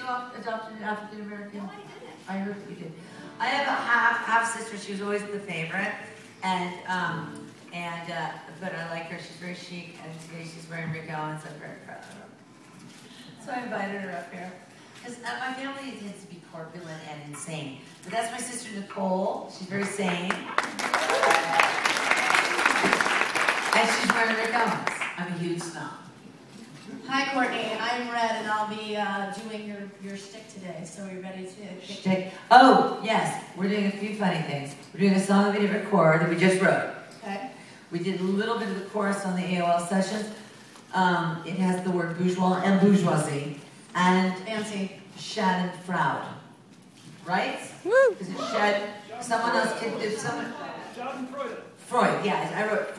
you adopted an African American? No, I didn't. I heard that you did. I have a half sister. She was always the favorite, and but I like her. She's very chic, and today she's wearing Rick Owens. I'm very proud of her. So I invited her up here because my family tends to be corpulent and insane. But that's my sister Nicole. She's very sane, and she's wearing Rick Owens. I'm a huge snob. Hi, Courtney. I'm Red, and I'll be doing your shtick today. So are you ready to shtick? Oh, yes. We're doing a few funny things. We're doing a song that we didn't record that we just wrote. Okay. We did a little bit of the chorus on the AOL sessions. It has the word bourgeois and bourgeoisie and fancy schadenfreude, right? Woo! Because it's shed. Someone else can. If someone. Schadenfreude. Freud. Yeah,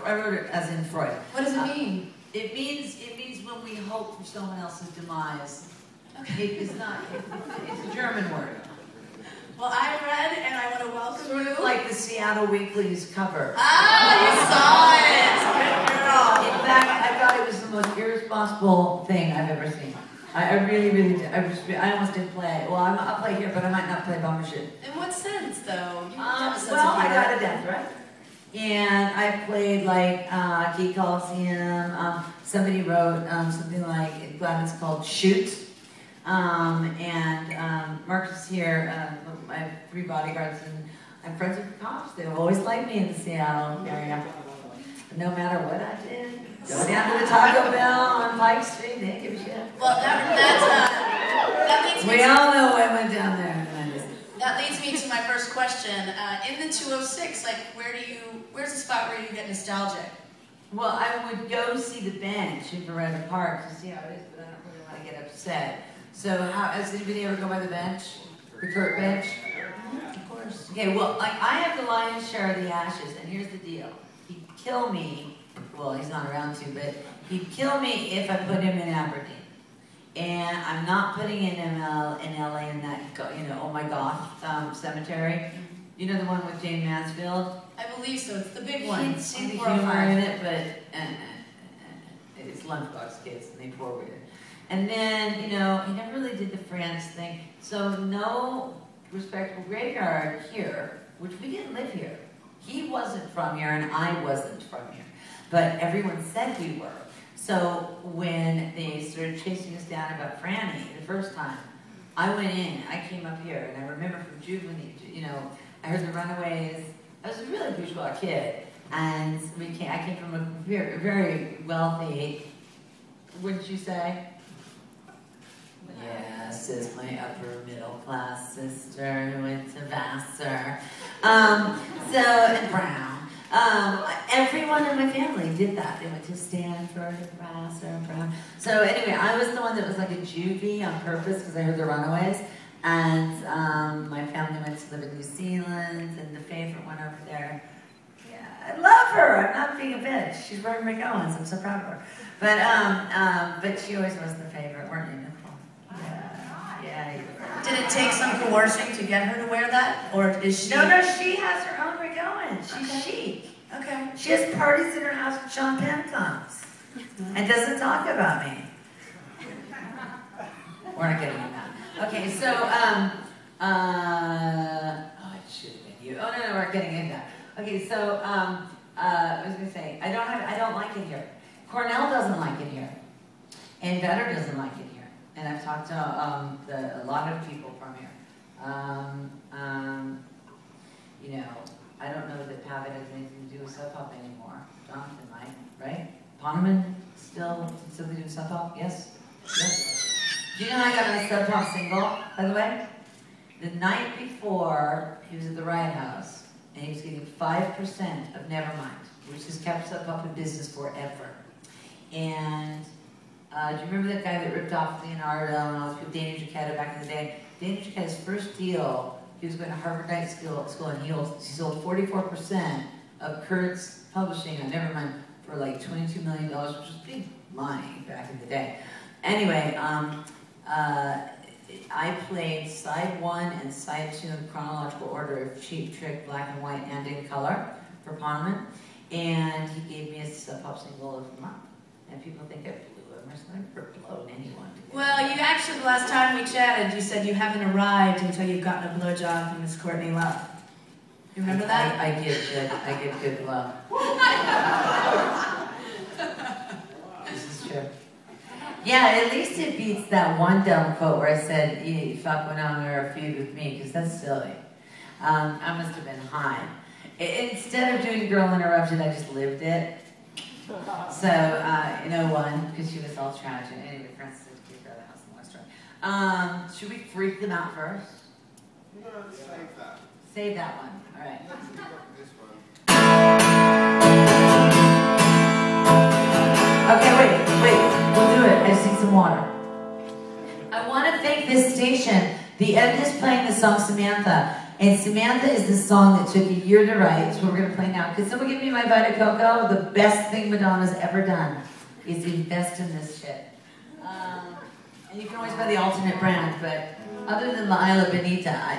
I wrote it as in Freud. What does it mean? It means when we hope for someone else's demise. Okay. It's not. It's a German word. Well, I'm Red, and I want to welcome sort of like the Seattle Weekly's cover. Ah, you saw it! Good girl. In fact, I thought it was the most irresponsible thing I've ever seen. I really did. I almost didn't play. Well, I'll play here, but I might not play Bumbershoot. In what sense, though? Well, I got a death threat. And I played like Key Coliseum. Somebody wrote something like, it's called Shoot. Marcus here, I have 3 bodyguards, and I'm friends with the cops. They always liked me in the Seattle area. No matter what I did, go down to the Taco Bell on Pike Street, they didn't give a shit. Well, that leads me we all know I went down there. That leads me to my first question. In the 206, like, where's the spot where you get nostalgic? Well, I would go see the bench in Verona Park to see how it is, but I don't really want to get upset. So, has anybody ever go by the bench? The Kurt bench? Of course. Okay, well, like, I have the lion's share of the ashes, and here's the deal. He'd kill me, well, he's not around to, but he'd kill me if I put him in Aberdeen. And I'm not putting in LA in that, oh my goth cemetery. You know the one with Jane Mansfield? I believe so. It's the big one. He'd see the humor in it, but it's Lunchbox Kids, and they pour weird. And then, he never really did the France thing. So no respectable graveyard here, which we didn't live here. He wasn't from here, and I wasn't from here. But everyone said we were. So when they started chasing us down about Franny the first time, I went in, I came up here, and I remember from juvenile, I heard the Runaways. I was a really bourgeois kid, and I came from a very, very wealthy, wouldn't you say? Yes, is my upper middle class sister who went to Vassar. And Brown. Everyone in my family did that. They went to Stanford, Vassar, Brown. So anyway, I was the one that was like a juvie on purpose because I heard the Runaways. And my family went to live in New Zealand, and the favorite one over there. Yeah, I love her. I'm not being a bitch. She's wearing Rick Owens. I'm so proud of her. But she always was the favorite, weren't you, Nicole? Yeah. Did it take some coercing to get her to wear that, or is she? No, she has her own Rick Owens. She's chic. Okay. She has parties in her house when Sean Penn comes, and doesn't talk about me. We're not getting into that. Okay, so it should have been you. Oh no, we're getting into that. Okay, so I was gonna say I don't like it here. Cornell doesn't like it here, and Vetter doesn't like it here. And I've talked to a lot of people from here. I don't know that Pavitt has anything to do with Sub Pop anymore. Jonathan might, right? Poneman still something to do with Sub Pop? Yes? Yes. Do you know how I got on a Sub Pop single, by the way? The night before, he was at the Riot House, and he was getting 5% of Nevermind, which has kept Sub Pop in business forever. And do you remember that guy that ripped off Leonardo and all those people, Daniel Giacchetta back in the day? Daniel Giacchetta's first deal, he was going to Harvard Night School, and he sold 44% of Kurt's publishing on Nevermind for like $22 million, which was big money back in the day. Anyway, I played side 1 and side 2 in chronological order of Cheap Trick, Black and White, and in color for Poneman, and he gave me a pop single of the month. And people think I blew him or something. I've never blown anyone. Well, you actually, the last time we chatted, you said you haven't arrived until you've gotten a blowjob from Miss Courtney Love. You remember that? I get good love. This is true. Yeah, at least it beats that one dumb quote where I said, you fuck went on or a feud with me, because that's silly. I must have been high. Instead of doing Girl Interrupted, I just lived it. So, one, because she was all tragic. Anyway, Francis had to kick her out of the house in the West. Should we freak them out first? No, save that. Save that one. All right. This one. Okay, wait. We'll do it. I just need some water. I want to thank this station. The end is playing the song Samantha. And Samantha is the song that took a year to write, so we're going to play now. Could someone give me my Vita Coco? The best thing Madonna's ever done is invest in this shit. And you can always buy the alternate brand, but other than La Isla Bonita,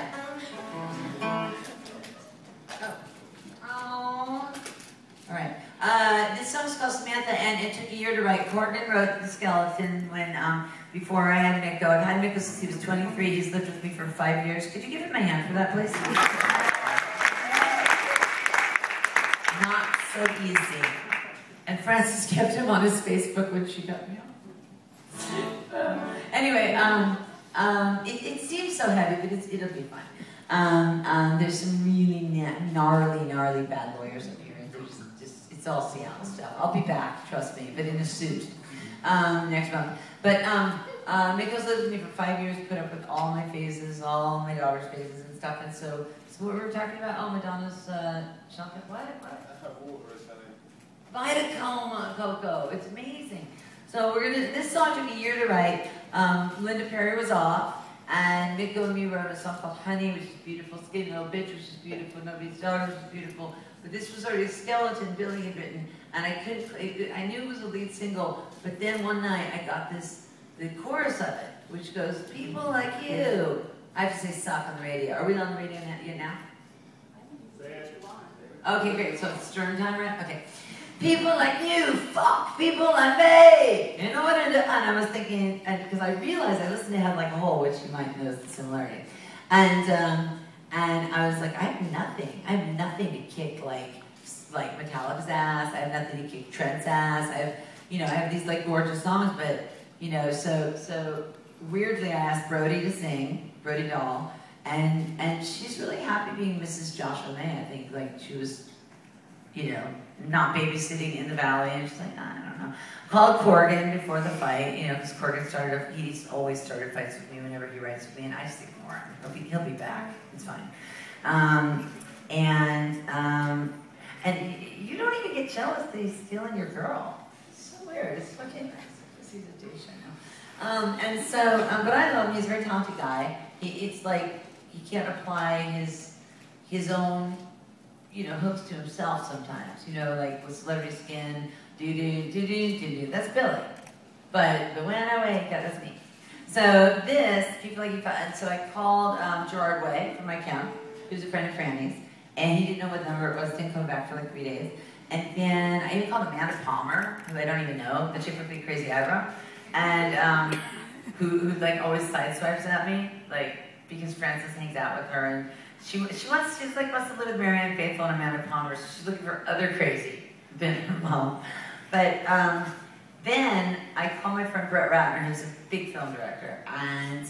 Alright. This song's called Samantha, and it took a year to write. Courtney wrote the skeleton when, before I had Mick go. I've had Mick since he was 23. He's lived with me for 5 years. Could you give him my hand for that, please? Not so easy. And Frances kept him on his Facebook when she got me on. Anyway, it seems so heavy, but it'll be fine. There's some really gnarly bad lawyers up here. It's all Seattle stuff. I'll be back, trust me, but in a suit next month. But Mikko's lived with me for 5 years, put up with all my phases, all my daughter's phases and stuff. And so what were we talking about? Oh, Madonna's chocolate. What? Water is having. Vita Coco. It's amazing. So this song took a year to write. Linda Perry was off. And Mikko and me wrote a song called Honey, which is beautiful. Skinny Little Bitch, which is beautiful. Nobody's Daughter, which is beautiful. But this was already a skeleton Billy had written, and I knew it was a lead single, but then one night I got the chorus of it, which goes, people like you. I have to say suck on the radio. Are we on the radio now? Okay, great, so it's Stern time, right? Okay. People like you, fuck people like me. You know what? And I was thinking, because I realized I listened to Head Like a Hole, which you might know is the similarity. And I was like, I have nothing to kick like Metallica's ass. I have nothing to kick Trent's ass. I have these like gorgeous songs, but so weirdly I asked Brody to sing, Brody Doll, and she's really happy being Mrs. Joshua May. I think like she was, not babysitting in the valley, and she's like, I don't know. Called Corgan before the fight, because Corgan he's always started fights with me whenever he writes with me, and I just ignore him. He'll be back. It's fine. And you don't even get jealous that he's stealing your girl. It's so weird. It's fucking nice. He's a douche, I know. But I love him. He's a very talented guy. It's like he can't apply his own, hooks to himself sometimes. Like with Celebrity Skin, do. That's Billy. But when I wake up, that's me. So people like you, and so I called Gerard Way from my camp, who's a friend of Franny's, and he didn't know what number it was, didn't come back for like 3 days. And then I even called Amanda Palmer, who I don't even know, the chick with the crazy eyebrow, and who like always sideswipes at me, like because Frances hangs out with her, and she's wants to live with Marianne Faithfull and Amanda Palmer, so she's looking for other crazy than her mom. But then I called my friend Brett Ratner, who's a big film director, and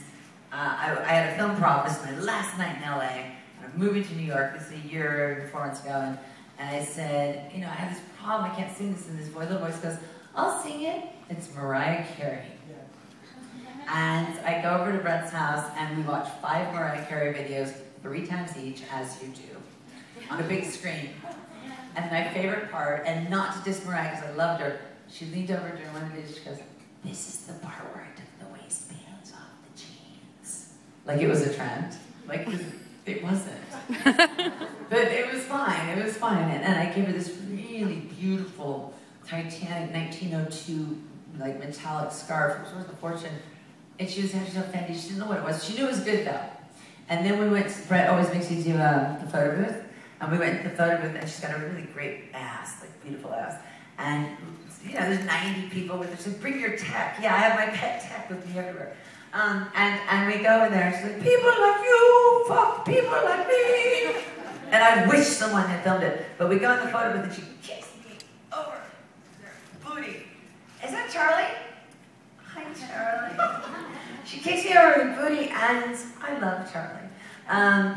I had a film prop. This is my last night in LA, and I'm moving to New York. This is a year and 4 months ago, and I said, I have this problem. I can't sing this in this voice. Little voice goes, I'll sing it. It's Mariah Carey. And I go over to Brett's house, and we watch 5 Mariah Carey videos 3 times each, as you do, on a big screen. And my favorite part, and not to diss Mariah because I loved her, she leaned over during one of the videos, she goes, this is the part where I took the waistbands off the jeans. Like it was a trend. Like, it wasn't. But it was fine, And I gave her this really beautiful Titanic 1902, like metallic scarf, which was worth a fortune. And she was actually so offended, she didn't know what it was. She knew it was good though. And then we went, Brett always makes me do the photo booth. And we went to the photo booth, and she's got a really great ass, like beautiful ass. And there's 90 people with her. So bring your tech. Yeah, I have my pet tech with me everywhere. And we go in there, and she's like, people like you, fuck people like me. And I wish someone had filmed it. But we go in the photo booth and she kicks me over her booty. Is that Charlie? Hi, Charlie. She kicks me over her booty, and I love Charlie.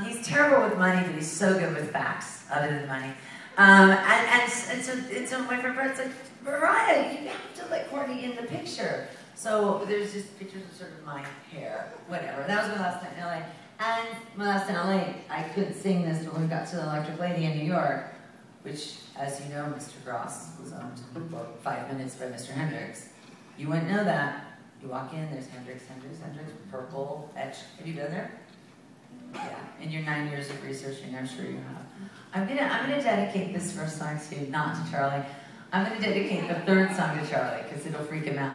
He's terrible with money, but he's so good with facts, other than money. And so my friend Brett's like, Mariah, you have to let Courtney in the picture. So there's just pictures of sort of my hair, whatever. That was my last time in LA. And my last time in LA, I couldn't sing this when we got to the Electric Lady in New York, which, as you know, Mr. Gross was owned for 5 minutes by Mr. Hendrix. You wouldn't know that. You walk in, there's Hendrix, purple etch. Have you been there? Yeah. In your 9 years of researching, I'm sure you have. I'm gonna dedicate this first song to, not to Charlie. I'm gonna dedicate the third song to Charlie, because it'll freak him out.